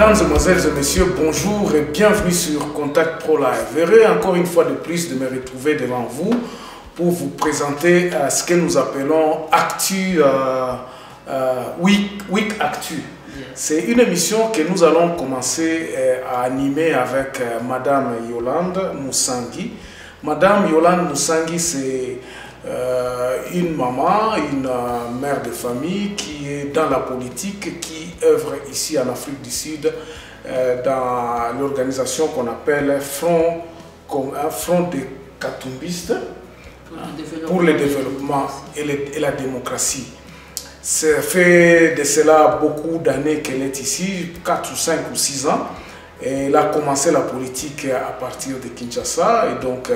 Mesdames, Mesdemoiselles et Messieurs, bonjour et bienvenue sur Contact Pro Live. Heureux encore une fois de plus de me retrouver devant vous pour vous présenter ce que nous appelons Actu, Week Actu. C'est une émission que nous allons commencer à animer avec Madame Yolande Moussangi. Madame Yolande Moussangi, c'est une maman, une mère de famille qui est dans la politique, qui œuvre ici en Afrique du Sud dans l'organisation qu'on appelle Front des Katumbistes pour le développement et la démocratie. Ça fait de cela beaucoup d'années qu'elle est ici, 4 ou 5 ou 6 ans. Et elle a commencé la politique à partir de Kinshasa et donc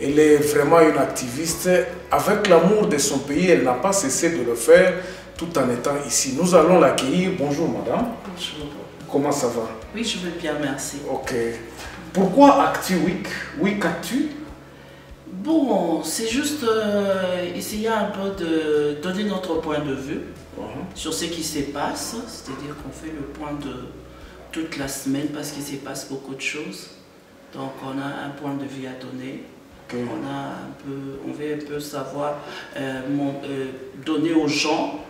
elle est vraiment une activiste. Avec l'amour de son pays, elle n'a pas cessé de le faire tout en étant ici. Nous allons l'accueillir. Bonjour madame. Bonjour. Comment ça va? Oui, je vais bien, merci. Ok. Pourquoi Actu Week? Week Actu? Bon, c'est juste essayer un peu de donner notre point de vue sur ce qui se passe. C'est-à-dire qu'on fait le point de toute la semaine parce qu'il se passe beaucoup de choses. Donc on a un point de vue à donner. Okay. On veut un peu savoir, donner aux gens,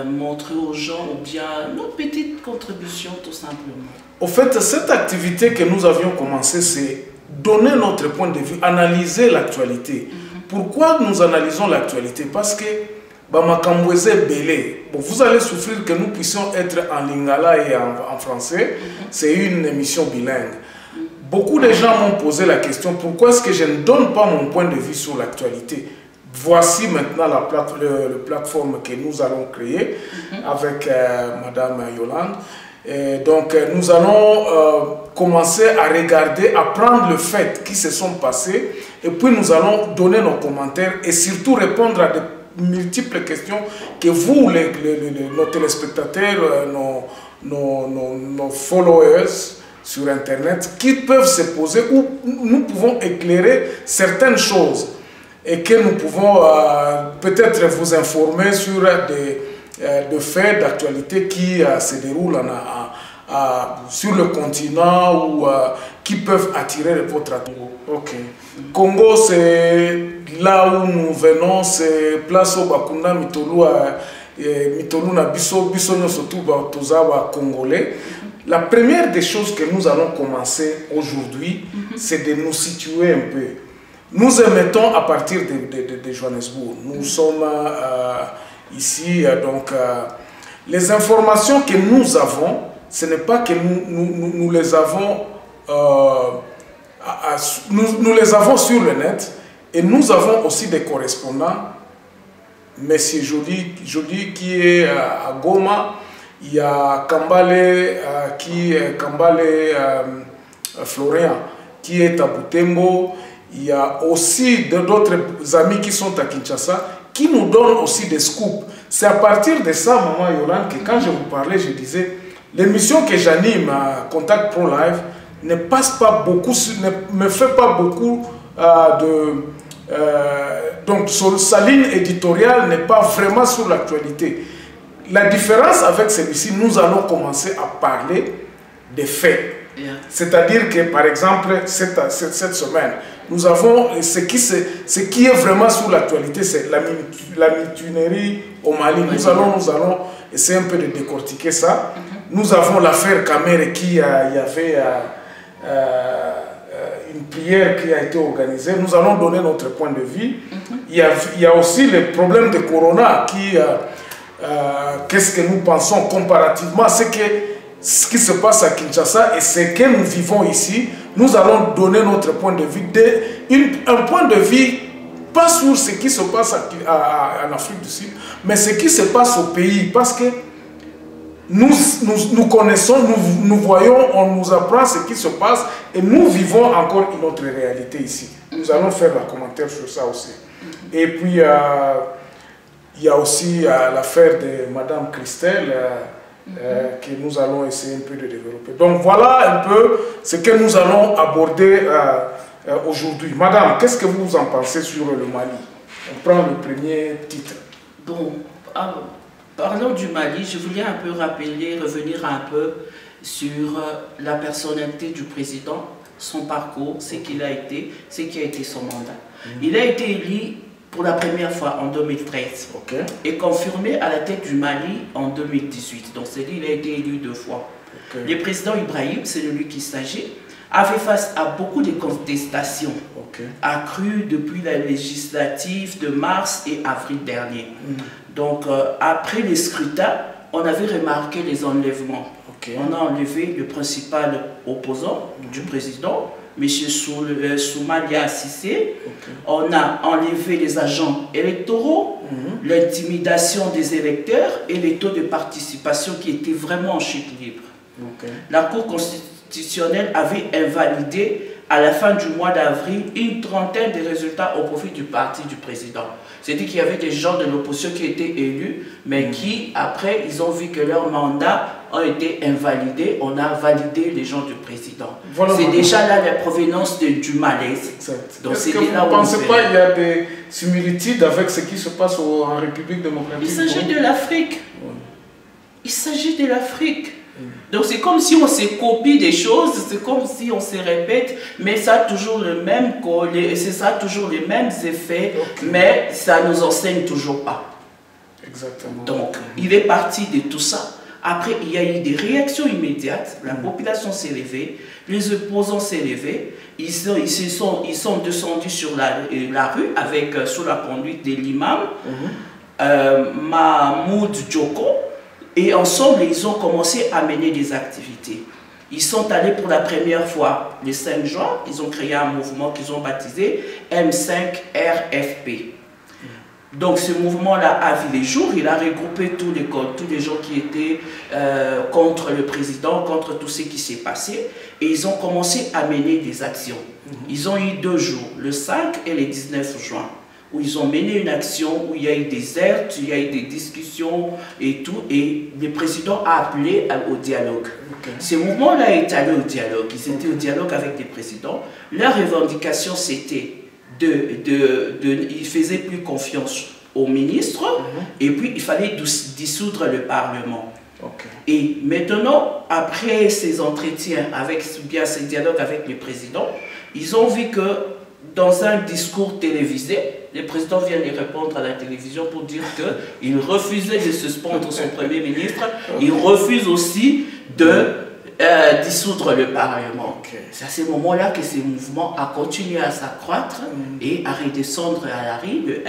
montrer aux gens ou bien notre petite contribution tout simplement. Au fait, cette activité que nous avions commencé, c'est donner notre point de vue, analyser l'actualité. Pourquoi nous analysons l'actualité? Parce que vous allez souffrir que nous puissions être en lingala et en français. C'est une émission bilingue. Beaucoup de gens m'ont posé la question, pourquoi est-ce que je ne donne pas mon point de vue sur l'actualité? Voici maintenant la plateforme que nous allons créer avec Madame Yolande. Et donc nous allons commencer à regarder, à prendre le fait qui se sont passés et puis nous allons donner nos commentaires et surtout répondre à de multiples questions que vous, nos téléspectateurs, nos followers sur Internet, qui peuvent se poser, où nous pouvons éclairer certaines choses et que nous pouvons peut-être vous informer sur des faits d'actualité qui se déroulent sur le continent ou qui peuvent attirer votre attention. Ok. Congo, c'est là où nous venons, c'est place au Bakunda Mitolu na biso surtout tozawa congolais. La première des choses que nous allons commencer aujourd'hui, c'est de nous situer un peu. Nous émettons à partir de Johannesburg. Nous sommes ici, donc les informations que nous avons, ce n'est pas que nous les avons, nous les avons sur le net, et nous avons aussi des correspondants. Monsieur Joly qui est à Goma, il y a Kambale, Florian qui est à Butembo, il y a aussi d'autres amis qui sont à Kinshasa qui nous donnent aussi des scoops. C'est à partir de ça, Maman Yolande, que quand je vous parlais, je disais, l'émission que j'anime à Contact Pro Live ne passe pas beaucoup, ne me fait pas beaucoup donc sa ligne éditoriale n'est pas vraiment sur l'actualité. La différence avec celui-ci, nous allons commencer à parler des faits. C'est-à-dire que, par exemple, cette semaine, nous avons ce qui est vraiment sur l'actualité, c'est la mutinerie au Mali. Nous allons essayer un peu de décortiquer ça. Nous avons l'affaire Kamere qui il y avait une prière qui a été organisée. Nous allons donner notre point de vue. Il y a aussi le problème de Corona qui... qu'est-ce que nous pensons comparativement à ce qui se passe à Kinshasa et ce que nous vivons ici. Nous allons donner notre point de vue, un point de vue pas sur ce qui se passe en Afrique du Sud, mais ce qui se passe au pays, parce que nous connaissons, nous voyons, on nous apprend ce qui se passe et nous vivons encore une autre réalité ici. Nous allons faire un commentaire sur ça aussi. Et puis il y a aussi l'affaire de Madame Christelle que nous allons essayer un peu de développer. Donc voilà un peu ce que nous allons aborder aujourd'hui. Madame, qu'est-ce que vous en pensez sur le Mali? On prend le premier titre. Bon, parlons du Mali. Je voulais un peu revenir un peu sur la personnalité du président, son parcours, ce qu'il a été, ce qui a été son mandat. Il a été élu pour la première fois en 2013 et confirmé à la tête du Mali en 2018. Donc c'est-à-dire qu'il a été élu 2 fois. Le président Ibrahim, c'est de lui qu'il s'agit, a fait face à beaucoup de contestations accrues depuis la législative de mars et avril dernier. Donc après les scrutins, on avait remarqué les enlèvements. On a enlevé le principal opposant du président, M. Soumaïla Cissé. On a enlevé les agents électoraux, l'intimidation des électeurs et les taux de participation qui étaient vraiment en chute libre. La Cour constitutionnelle avait invalidé à la fin du mois d'avril une trentaine de résultats au profit du parti du président. C'est-à-dire qu'il y avait des gens de l'opposition qui étaient élus, mais qui, après, ils ont vu que leur mandat a été invalidé. On a validé les gens du président. Voilà, c'est déjà là la provenance du malaise. Est-ce que vous ne pensez pas qu'il y a des similitudes avec ce qui se passe en République démocratique? Il s'agit de l'Afrique. Il s'agit de l'Afrique. Donc c'est comme si on se copie des choses, c'est comme si on se répète, mais ça a toujours le même toujours les mêmes effets, mais ça nous enseigne toujours pas. Exactement. Donc il est parti de tout ça. Après il y a eu des réactions immédiates, la population s'est levée, les opposants s'est levés, ils sont descendus sur la rue avec sous la conduite de l'imam Mahmoud Djoko. Et ensemble, ils ont commencé à mener des activités. Ils sont allés pour la première fois le 5 juin, ils ont créé un mouvement qu'ils ont baptisé M5RFP. Donc ce mouvement-là a vu les jours, il a regroupé tous les gens qui étaient contre le président, contre tout ce qui s'est passé. Et ils ont commencé à mener des actions. Ils ont eu 2 jours, le 5 et le 19 juin. Où ils ont mené une action, où il y a eu des alertes, il y a eu des discussions et tout, et le président a appelé au dialogue. Ce mouvement-là est allé au dialogue, ils étaient au dialogue avec les présidents. Leur revendication, c'était ils faisaient plus confiance aux ministres, et puis il fallait dissoudre le Parlement. Et maintenant, après ces entretiens, bien ces dialogues avec le président, ils ont vu que dans un discours télévisé, le président vient de répondre à la télévision pour dire qu'il refusait de suspendre son premier ministre, il refuse aussi de dissoudre le Parlement. C'est à ce moment-là que ce mouvement a continué à s'accroître et à redescendre à la rue. Le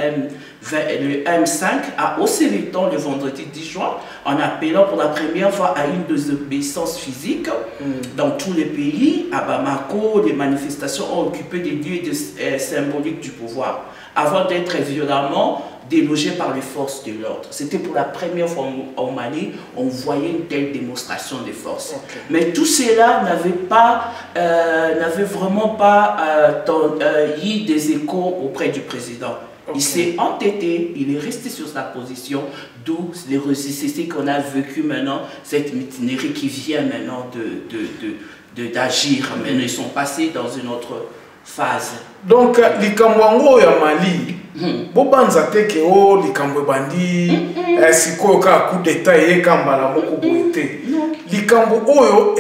M5 a haussé les temps le vendredi 10 juin en appelant pour la première fois à une désobéissance physique dans tous les pays. À Bamako, les manifestations ont occupé des lieux symboliques du pouvoir avant d'être violemment délogés par les forces de l'ordre. C'était pour la première fois au Mali, on voyait une telle démonstration de force. Mais tout cela n'avait vraiment pas eu des échos auprès du président. Il s'est entêté, il est resté sur sa position, d'où c'est ce qu'on a vécu maintenant, cette mutinerie qui vient maintenant d'agir. Maintenant, ils sont passés dans une autre phase. Donc, likambo ya Mali, bobanza teke o likambo bandi, sikoyo ka coup d'état ye kambala moko boete. Likambo oyo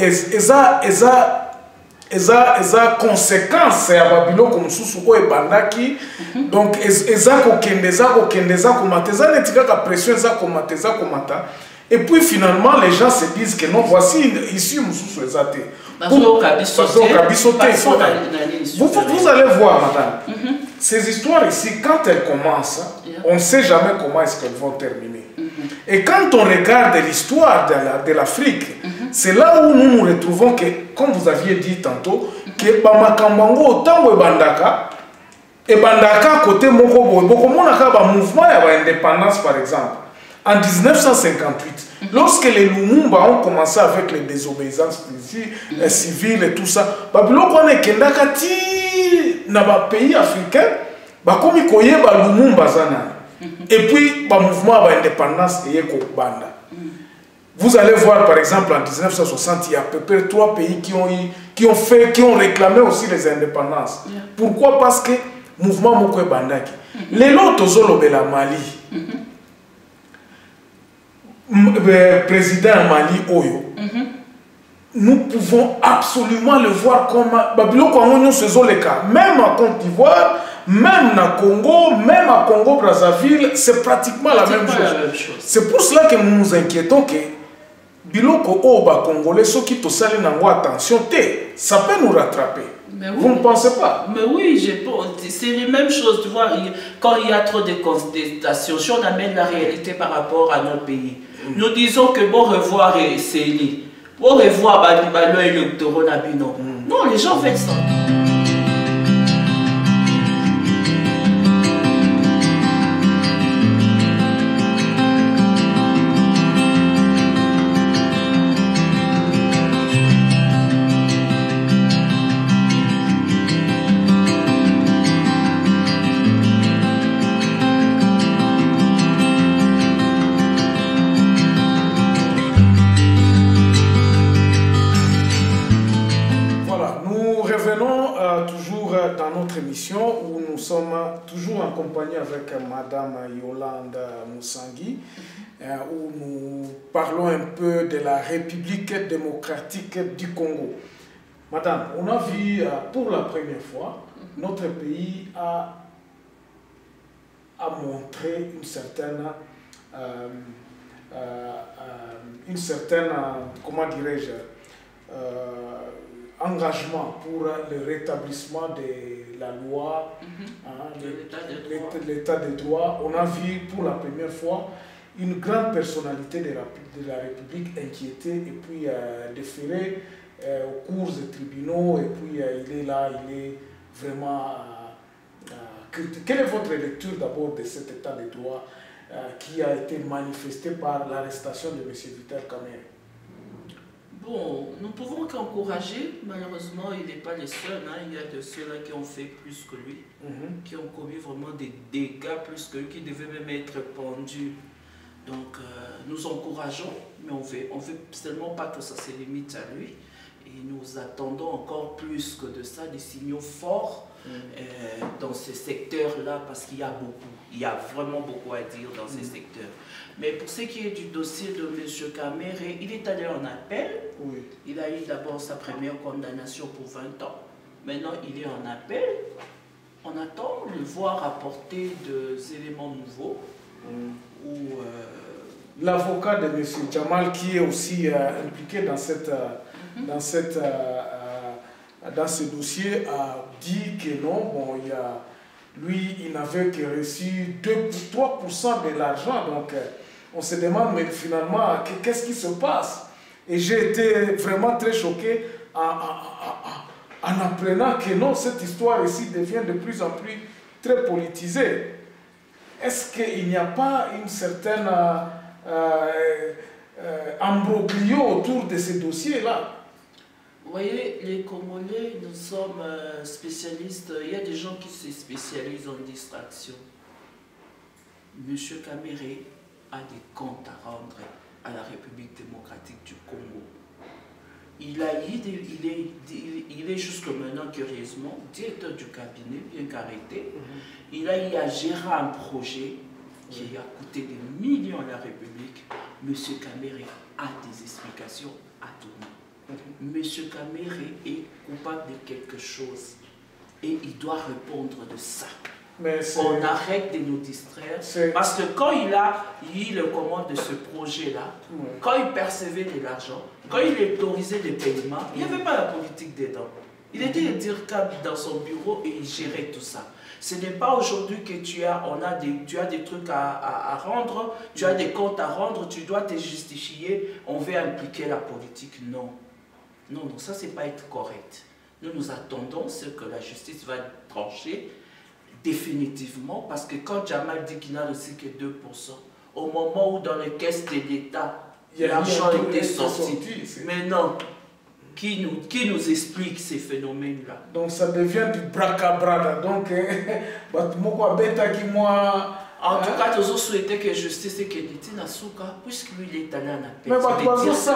eza conséquence ya babiloko mususu oyo bandaki. Donc eza kokende komata, eza neti kaka pression eza komata. Et puis finalement les gens se disent que non, voici ici mususu eza te. Vous allez voir, madame, ces histoires ici, quand elles commencent, on ne sait jamais comment est-ce qu'elles vont terminer. Et quand on regarde l'histoire de l'Afrique, c'est là où nous nous retrouvons que, comme vous aviez dit tantôt, que Bamakambango, autant que Bandaka, et Bandaka, côté Mokobo, Bokomonaka, un mouvement d'indépendance, par exemple, en 1958, lorsque les Lumumba ont commencé avec les désobéissances civiles et tout ça, Babylon est Kendakati dans les pays africains, Bakomi Koyeba Lumumba Zana. Et puis, le mouvement d'indépendance est Banda. Vous allez voir, par exemple, en 1960, il y a à peu près 3 pays qui ont réclamé aussi les indépendances. Pourquoi? Parce que le mouvement Moko Bandaki. Les lots Zolo de la Mali. Le président Mali Oyo, nous pouvons absolument le voir comme le cas. Même en Côte d'Ivoire, même au Congo, même à Congo-Brazzaville, c'est pratiquement la même chose. C'est pour cela que nous nous inquiétons que Biloko Oba Congolais, ceux qui te saluent n'ont attention, ça peut nous rattraper. Oui. Vous ne pensez pas? Mais oui, c'est les mêmes choses, tu vois, quand il y a trop de contestations, si on amène la réalité par rapport à nos pays, nous disons que bon revoir et c'est bon revoir Balibalo et le Toronabino. Non, les gens veulent ça. Où nous sommes toujours en compagnie avec Madame Yolande Moussangui, où nous parlons un peu de la République démocratique du Congo. Madame, on a vu pour la première fois, notre pays a montré une certaine comment dirais-je, engagement pour le rétablissement de la loi, l'état de droit. On a vu pour la première fois une grande personnalité de la République inquiétée et puis déférée aux cours des tribunaux, et puis il est là, il est vraiment critique. Quelle est votre lecture d'abord de cet état de droit qui a été manifesté par l'arrestation de M. Vital Kamerhe? Bon, nous pouvons qu'encourager. Malheureusement, il n'est pas le seul. Hein. Il y a de ceux-là qui ont fait plus que lui, qui ont commis vraiment des dégâts plus que lui, qui devaient même être pendus. Donc, nous encourageons, mais on veut seulement pas que ça se limite à lui. Et nous attendons encore plus que de ça, des signaux forts dans ces secteurs-là, parce qu'il y a beaucoup. Il y a vraiment beaucoup à dire dans ces secteurs. Mais pour ce qui est du dossier de M. Kamerhe, il est allé en appel. Oui. Il a eu d'abord sa première condamnation pour 20 ans. Maintenant, il est en appel. On attend de le voir apporter des éléments nouveaux. L'avocat de M. Jamal, qui est aussi impliqué dans ce dossier, a dit que non, bon, lui, il n'avait que reçu 3% de l'argent. Donc, on se demande, mais finalement, qu'est-ce qui se passe? Et j'ai été vraiment très choqué en apprenant que non, cette histoire ici devient de plus en plus très politisée. Est-ce qu'il n'y a pas une certaine imbroglio autour de ces dossiers-là? Vous voyez, les Congolais, nous sommes spécialistes. Il y a des gens qui se spécialisent en distraction. M. Kamerhe a des comptes à rendre à la République démocratique du Congo. Il est jusque maintenant, curieusement, directeur du cabinet, bien qu'arrêté. Il a eu à gérer un projet qui a coûté des millions à la République. M. Kamerhe a des explications à donner. M. Kamerhe est coupable de quelque chose et il doit répondre de ça. On arrête de nous distraire parce que quand il a eu le commande de ce projet-là, quand il percevait de l'argent, quand il autorisait des paiements, il n'y avait pas la politique dedans. Il était directeur dans son bureau et il gérait tout ça. Ce n'est pas aujourd'hui que tu as des trucs à rendre, tu as des comptes à rendre, tu dois te justifier, on veut impliquer la politique. Non. Non, ça, c'est pas être correct. Nous attendons ce que la justice va trancher définitivement, parce que quand Jamal dit qu'il n'a reçu que 2%, au moment où dans les caisses de l'État, l'argent était sorti. Mais non, qui nous explique ces phénomènes-là? Donc ça devient du braca-braca. Donc, en tout cas, nous souhaitons que la justice et que l'État n'asuka, puisque lui il est allé en appel. Mais Azan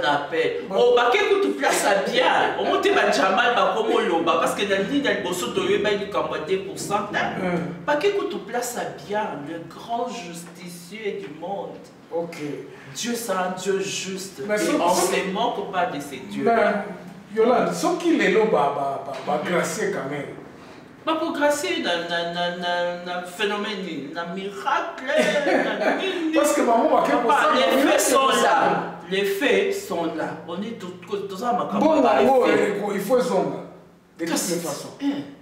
appel. Oh, bah qu'est-ce que tu places à bien? Au moins, tu vas Jamal, bah comment l'eau? loba parce que dans le dans le bosso de lui il camboté pour ça pas que tu place à bien le grand justicier du monde. Ok. Dieu c'est un Dieu juste et on se moque pas de ces dieux. Yolande, ce qu'il est là va gracier quand même. Pas pour gracier dans phénomène, dans miracle. Parce que maman va les faits sont là. Les faits sont là. On est tous à ma bon, il faut zonga. De toutes les façons.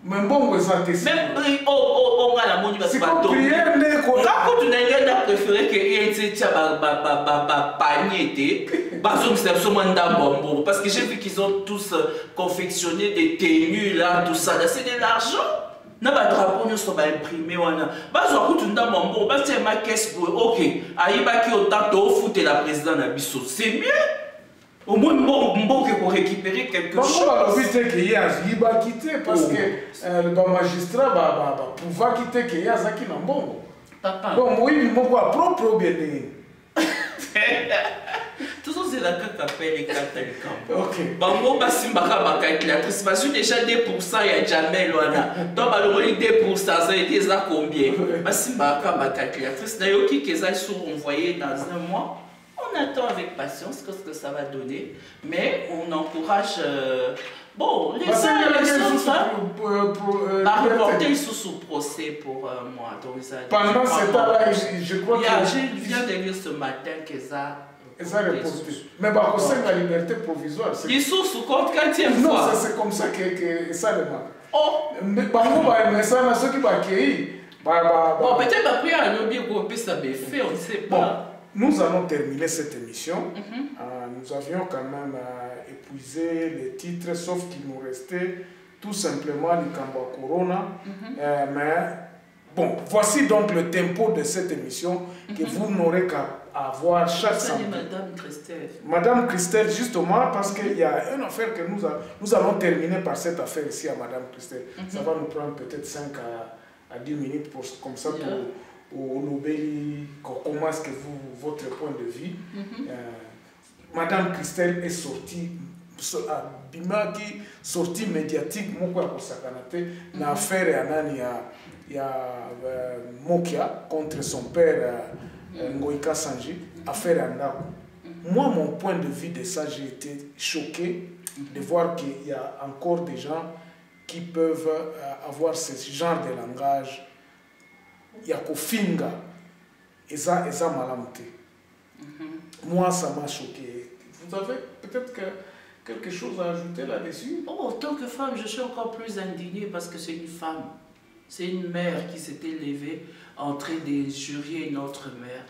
Mais bon, vous êtes ici. Même on a la monnaie parce que quand tu n'as pas préféré que il y ait panier parce que j'ai vu qu'ils ont tous confectionné des tenues là, tout ça. C'est de l'argent. Na ba drapeau nous sont imprimés wana. Ba zo ku tunda mambo, ba c'est ma caisse pour OK. Ayiba ki autant to foot la président na biso. C'est mieux. Au moins bon que pour récupérer quelque chose. On va quitter qu'il y a Ayiba quitter parce que le magistrat va pouvoir quitter qu'il y a Zaki na mbongo. Papa. Bon oui, il m'a quoi propre bien. Tout ça c'est la que t'appelles les cartes de camp. OK. Bango basimbaka calculatrice parce que déjà 2% il y a jamais loana. Donc malheureusement 2% ça a été ça combien? Basimbaka calculatrice d'ailleurs qui ça sont envoyés dans un mois. On attend avec patience ce que ça va donner, mais on encourage bon les autres à reporter sous procès pour moi. Donc ça. Pendant ce temps-là, je crois que je viens de lire ce matin que ça. Mais par contre, la liberté provisoire. Ils sont sous compte 4e fois. Non, c'est comme ça que ça demande. Oh! Mais par ça, ceux qui vont accueillir. Bon, peut-être après, un lobby groupé, ça va faire, on ne sait pas. Nous allons terminer cette émission. Nous avions quand même épuisé les titres, sauf qu'il nous restait tout simplement le Kamba Corona. Mais bon, voici donc le tempo de cette émission que vous n'aurez qu'à avoir chaque samedi. Madame Christelle. Madame Christelle, justement, parce qu'il y a une affaire que nous allons terminer par cette affaire ici à Madame Christelle. Ça va nous prendre peut-être 5 à 10 minutes comme ça pour Nobel, comment est-ce que votre point de vue. Madame Christelle est sortie, Bimaki, sortie médiatique, l'affaire il y a Mokia contre son père Ngoïka Sanji, affaire Andako. Moi, mon point de vue de ça, j'ai été choqué de voir qu'il y a encore des gens qui peuvent avoir ce genre de langage. Il y a Kofinga et ça malamté. Moi, ça m'a choqué. Vous avez peut-être quelque chose à ajouter là-dessus? Oh, en tant que femme, je suis encore plus indignée parce que c'est une femme. C'est une mère qui s'était levée en train d'injurier une autre mère.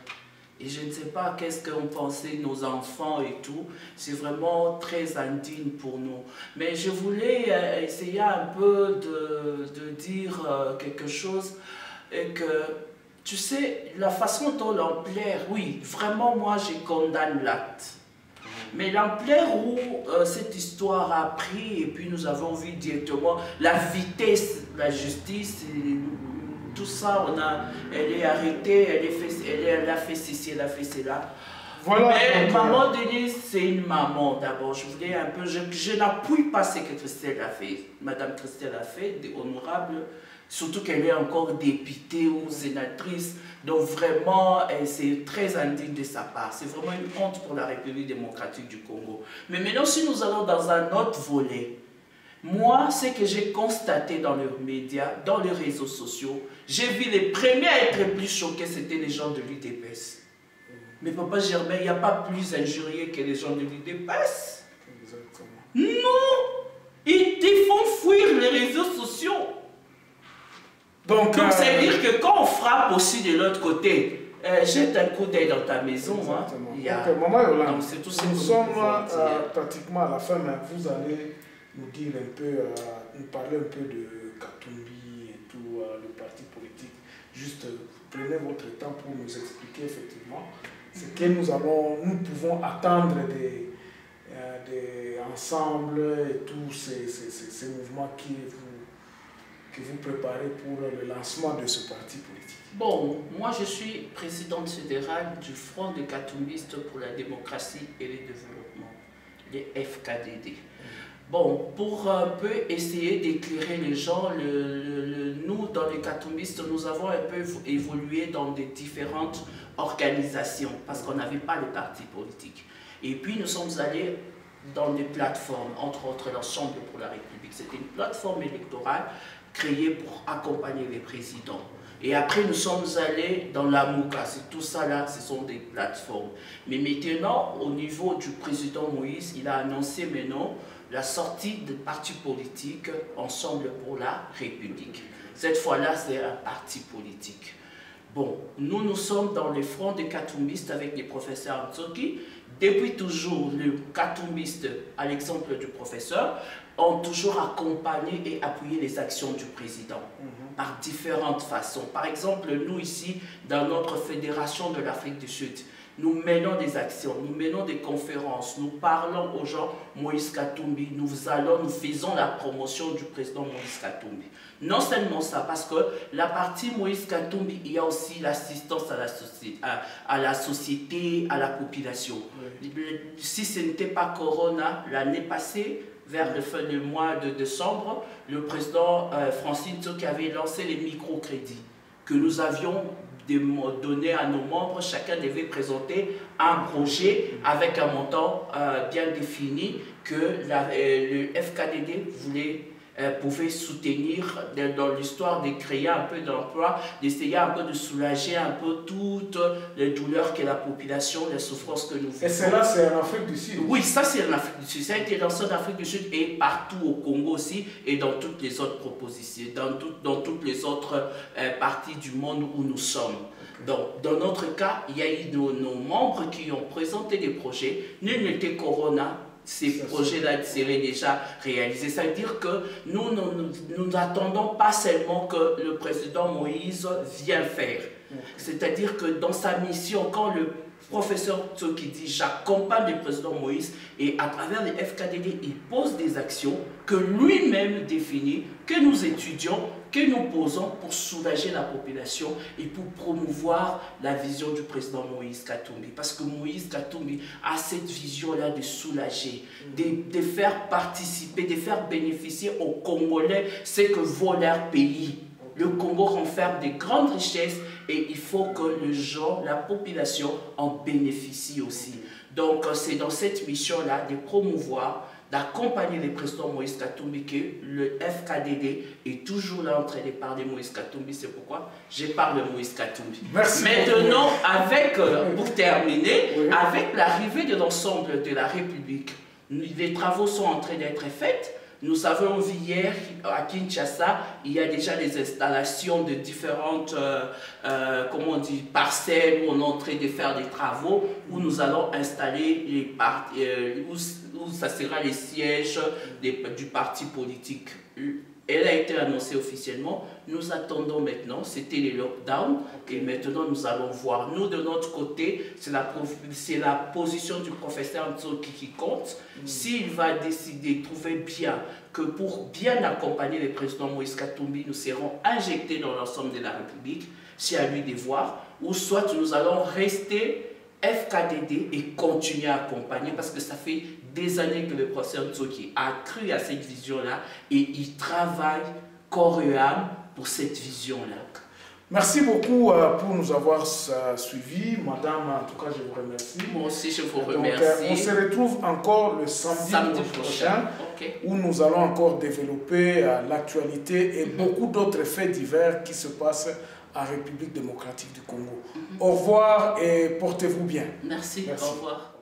Et je ne sais pas qu'est-ce qu'ont pensé nos enfants et tout. C'est vraiment très indigne pour nous. Mais je voulais essayer un peu de dire quelque chose. Et que, tu sais, la façon dont l'ampleur, oui, vraiment, moi, je condamne l'acte. Mais l'ampleur où cette histoire a pris, et puis nous avons vu directement la vitesse de la justice, tout ça, elle est arrêtée, elle a fait ceci, elle a fait cela. Voilà, mais maman Denise, c'est une maman d'abord. Je voulais un peu, je n'appuie pas ce que Christelle a fait. Madame Christelle a fait, honorable. Surtout qu'elle est encore députée ou sénatrice. Donc vraiment, c'est très indigne de sa part. C'est vraiment une honte pour la République démocratique du Congo. Mais maintenant, si nous allons dans un autre volet, moi, ce que j'ai constaté dans les médias, dans les réseaux sociaux, j'ai vu les premiers à être plus choqués, c'était les gens de l'UDPS. Mais papa Germain, il n'y a pas plus injurié que les gens de l'UDPS. Non! Ils te font fuir les réseaux sociaux. Donc ça veut dire que quand on frappe aussi de l'autre côté, jette un coup d'œil dans ta maison. Exactement. Hein, donc, Maman Yolande, tout nous sommes pratiquement à la fin, mais vous allez nous dire un peu, nous parler un peu de Katumbi et tout, le parti politique. Juste prenez votre temps pour nous expliquer effectivement ce que nous pouvons attendre des ensembles et tous ces mouvements que vous préparez pour le lancement de ce parti politique. Bon, moi je suis présidente fédérale du Front des Katumbistes pour la démocratie et le développement, les FKDD. Bon, pour un peu essayer d'éclairer les gens, nous, dans les Katumbistes, nous avons un peu évolué dans des différentes organisations parce qu'on n'avait pas de parti politique. Et puis, nous sommes allés dans des plateformes, entre autres l'Ensemble pour la République. C'était une plateforme électorale créée pour accompagner les présidents. Et après, nous sommes allés dans la MOUCA. Tout ça là, ce sont des plateformes. Mais maintenant, au niveau du président Moïse, il a annoncé maintenant la sortie de partis politiques Ensemble pour la République. Cette fois-là, c'est un parti politique. Bon, nous sommes dans les fronts des Katumbistes avec les professeurs Ntsoki. Depuis toujours, les Katumbistes, à l'exemple du professeur, ont toujours accompagné et appuyé les actions du président par différentes façons. Par exemple, nous ici, dans notre fédération de l'Afrique du Sud, nous menons des actions, nous menons des conférences, nous parlons aux gens Moïse Katumbi, nous faisons la promotion du président Moïse Katumbi. Non seulement ça, parce que la partie Moïse Katumbi, il y a aussi l'assistance à la société, à la population. Oui. Si ce n'était pas Corona, l'année passée, vers le mois de décembre, le président Francine Ntsoki avait lancé les microcrédits que nous avions donné à nos membres. Chacun devait présenter un projet avec un montant bien défini que le FKDD pouvait soutenir dans l'histoire de créer un peu d'emploi, d'essayer un peu de soulager un peu toutes les douleurs que la population, les souffrances que nous vivons. Et cela, c'est en Afrique du Sud? Oui, ça c'est en Afrique du Sud. Ça a été lancé en Afrique du Sud et partout au Congo aussi et dans toutes les autres propositions, dans toutes les autres parties du monde où nous sommes. Donc, dans notre cas, il y a eu nos membres qui ont présenté des projets. Nul n'était Corona. Ces projets-là seraient déjà réalisés. Ça veut dire que nous n'attendons pas seulement que le président Moïse vienne faire. C'est-à-dire que dans sa mission, quand le professeur Ntsoki dit « j'accompagne le président Moïse » et à travers les FKDD, il pose des actions que lui-même définit, que nous étudions, que nous posons pour soulager la population et pour promouvoir la vision du président Moïse Katumbi. Parce que Moïse Katumbi a cette vision-là de soulager, de faire participer, de faire bénéficier aux Congolais ce que vaut leur pays. Le Congo renferme des grandes richesses et il faut que les gens, la population en bénéficie aussi. Donc c'est dans cette mission-là de promouvoir, d'accompagner le président Moïse Katumbi que le FKDD est toujours là en train de parler Moïse Katumbi. C'est pourquoi je parle de Moïse Katumbi. Merci maintenant, pour terminer, avec l'arrivée de l'ensemble de la République, les travaux sont en train d'être faits. Nous avons vu hier à Kinshasa, il y a déjà des installations de différentes parcelles où on est en train de faire des travaux, où nous allons installer les où ça sera les sièges du parti politique. Elle a été annoncée officiellement. Nous attendons maintenant, c'était les lockdowns, et maintenant nous allons voir. Nous, de notre côté, c'est la position du professeur Ntsoki qui compte. S'il va décider, trouver bien que pour bien accompagner le président Moïse Katumbi, nous serons injectés dans l'ensemble de la République, c'est à lui de voir, ou soit nous allons rester FKDD et continuer à accompagner parce que ça fait des années que le professeur Ntsoki a cru à cette vision-là et il travaille corps et âme pour cette vision-là. Merci beaucoup pour nous avoir suivis. Madame, en tout cas, je vous remercie. Moi aussi, je vous remercie. On se retrouve encore le samedi prochain où nous allons encore développer l'actualité et beaucoup d'autres faits divers qui se passent en République démocratique du Congo. Au revoir et portez-vous bien. Merci. Au revoir.